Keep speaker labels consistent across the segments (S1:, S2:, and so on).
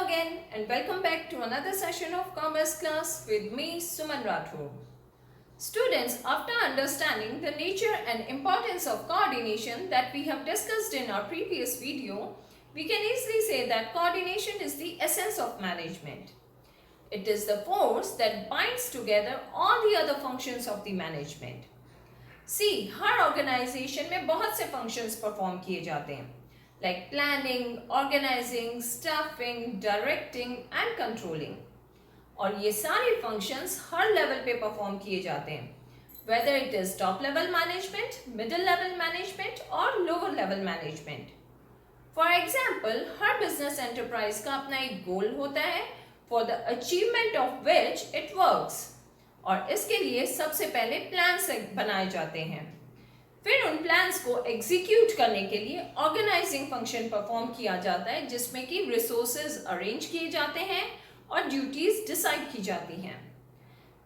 S1: again and welcome back to another session of Commerce class with me, Suman Rathore. Students, after understanding the nature and importance of coordination that we have discussed in our previous video, we can easily say that coordination is the essence of management. It is the force that binds together all the other functions of the management. See, her organization में बहुत से functions perform किए जाते हैं, like planning, organizing, staffing, directing and controlling. और ये सारे functions हर level पे perform किए जाते हैं, whether it is top level management, middle level management or lower level management. For example, her business enterprise का अपना एक goal होता है, for the achievement of which it works. और इसके लिए सबसे पहले प्लान्स बनाए जाते हैं, फिर उन प्लान्स को एग्जीक्यूट करने के लिए ऑर्गेनाइजिंग फंक्शन परफॉर्म किया जाता है, जिसमें कि रिसोर्सेज अरेंज किए जाते हैं और ड्यूटीज डिसाइड की जाती हैं.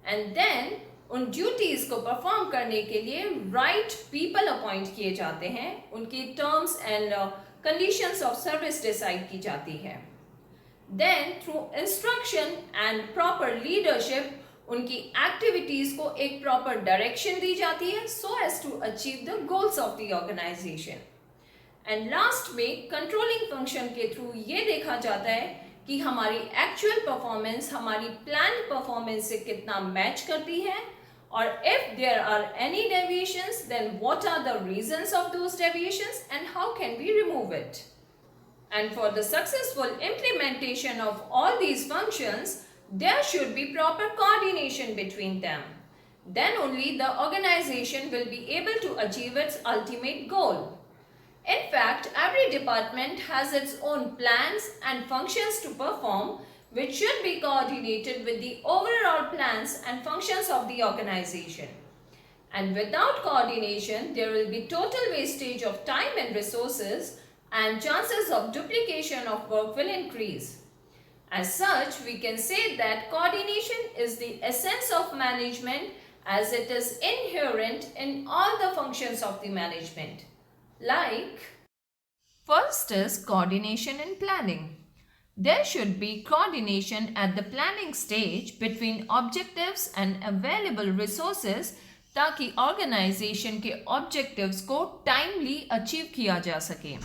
S1: एंड देन उन ड्यूटीज को परफॉर्म करने के लिए राइट पीपल अपॉइंट किए जाते हैं, उनकी terms and conditions of service decide की जाती है. Then through instruction and proper leadership उनकी एक्टिविटीज को एक प्रॉपर डायरेक्शन दी जाती है so as to achieve the goals of the organisation. And last में कंट्रोलिंग फंक्शन के थ्रू ये देखा जाता है कि हमारी एक्चुअल परफॉर्मेंस हमारी प्लान परफॉर्मेंस से कितना मैच करती है, और if there are any deviations then what are the reasons of those deviations and how can we remove it. And for the successful implementation of all these functions, there should be proper coordination between them. Then only the organization will be able to achieve its ultimate goal. In fact, every department has its own plans and functions to perform, which should be coordinated with the overall plans and functions of the organization. And without coordination, there will be total wastage of time and resources, and chances of duplication of work will increase. As such, we can say that coordination is the essence of management, as it is inherent in all the functions of the management. Like, first is coordination in planning. There should be coordination at the planning stage between objectives and available resources ताकि organization के objectives को timely achieve किया जा सके.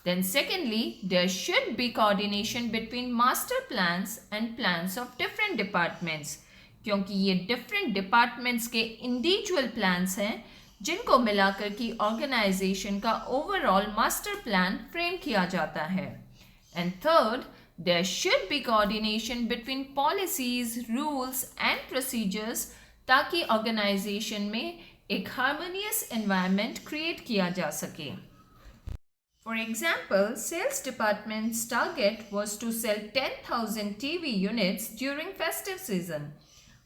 S1: Then secondly, there should be coordination between master plans and plans of different departments, क्योंकि ये different departments के individual plans हैं जिनको मिलाकर की organization का overall master plan frame किया जाता है. And third, there should be coordination between policies, rules and procedures ताकि organization में एक harmonious environment create किया जा सके. For example, sales department's target was to sell 10,000 TV units during festive season,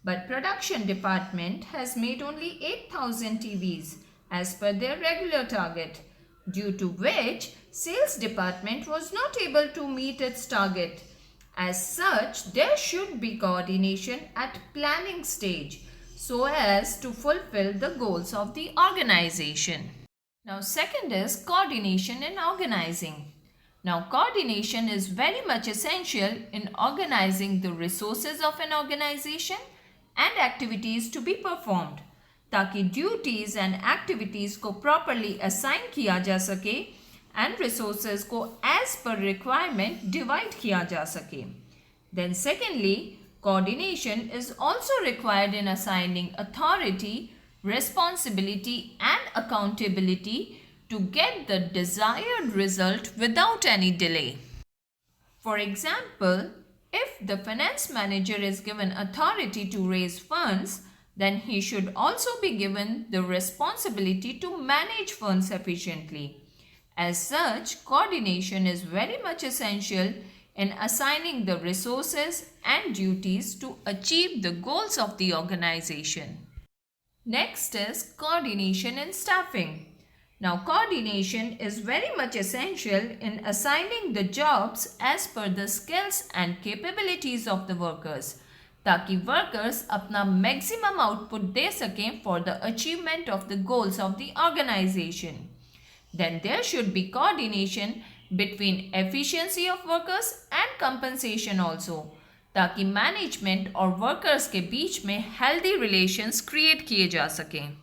S1: but production department has made only 8,000 TVs as per their regular target, due to which sales department was not able to meet its target. As such, there should be coordination at planning stage so as to fulfill the goals of the organization. Now second is coordination in organizing. Now coordination is very much essential in organizing the resources of an organization and activities to be performed, ताकि duties and activities को properly assign किया जा सके and resources को as per requirement divide किया जा सके. Then secondly, coordination is also required in assigning authority, responsibility and accountability to get the desired result without any delay. For example, if the finance manager is given authority to raise funds, then he should also be given the responsibility to manage funds efficiently. As such, coordination is very much essential in assigning the resources and duties to achieve the goals of the organization. Next is coordination in staffing. Now coordination is very much essential in assigning the jobs as per the skills and capabilities of the workers, ताकि workers अपना maximum output दे सकें for the achievement of the goals of the organization. Then there should be coordination between efficiency of workers and and compensation also, ताकि management और workers के बीच में healthy relations create किए जा सकें.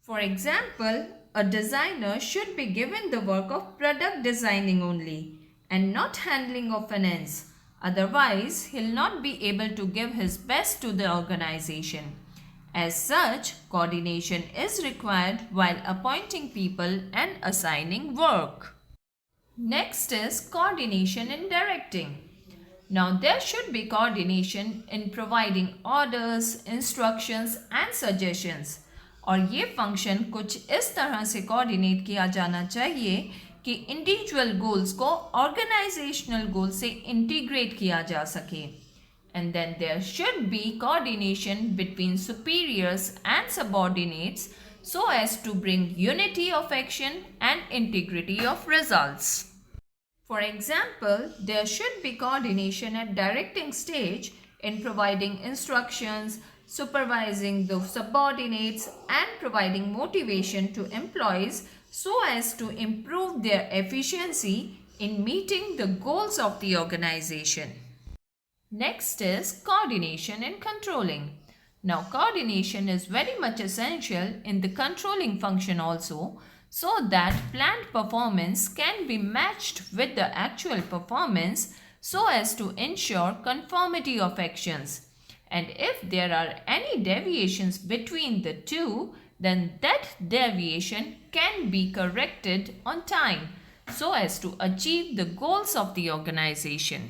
S1: For example, a designer should be given the work of product designing only and not handling of finance. Otherwise, he'll not be able to give his best to the organization. As such, coordination is required while appointing people and assigning work. Next is coordination in directing. Now, there should be coordination in providing orders, instructions and suggestions. और ये function कुछ इस तरह से coordinate किया जाना चाहिए कि इंडिविजुअल गोल्स को ऑर्गेनाइजेशनल गोल से इंटीग्रेट किया जा सके. And then there should be coordination between superiors and subordinates so as to bring unity of action and integrity of results. For example, there should be coordination at directing stage in providing instructions, supervising the subordinates and providing motivation to employees so as to improve their efficiency in meeting the goals of the organization. Next is coordination in controlling. Now, coordination is very much essential in the controlling function also, so that planned performance can be matched with the actual performance so as to ensure conformity of actions. And if there are any deviations between the two, then that deviation can be corrected on time so as to achieve the goals of the organization.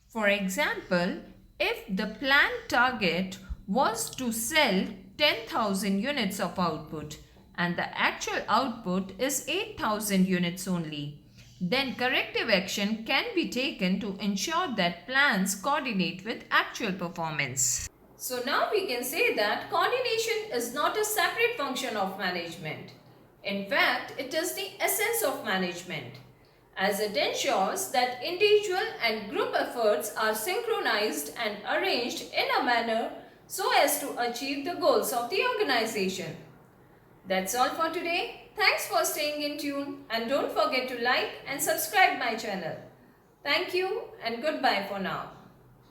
S1: For example, if the planned target was to sell 10,000 units of output and the actual output is 8,000 units only, then corrective action can be taken to ensure that plans coordinate with actual performance. So now we can say that coordination is not a separate function of management. In fact, it is the essence of management, as it ensures that individual and group efforts are synchronized and arranged in a manner so as to achieve the goals of the organization. That's all for today. Thanks for staying in tune and don't forget to like and subscribe my channel. Thank you and goodbye for now.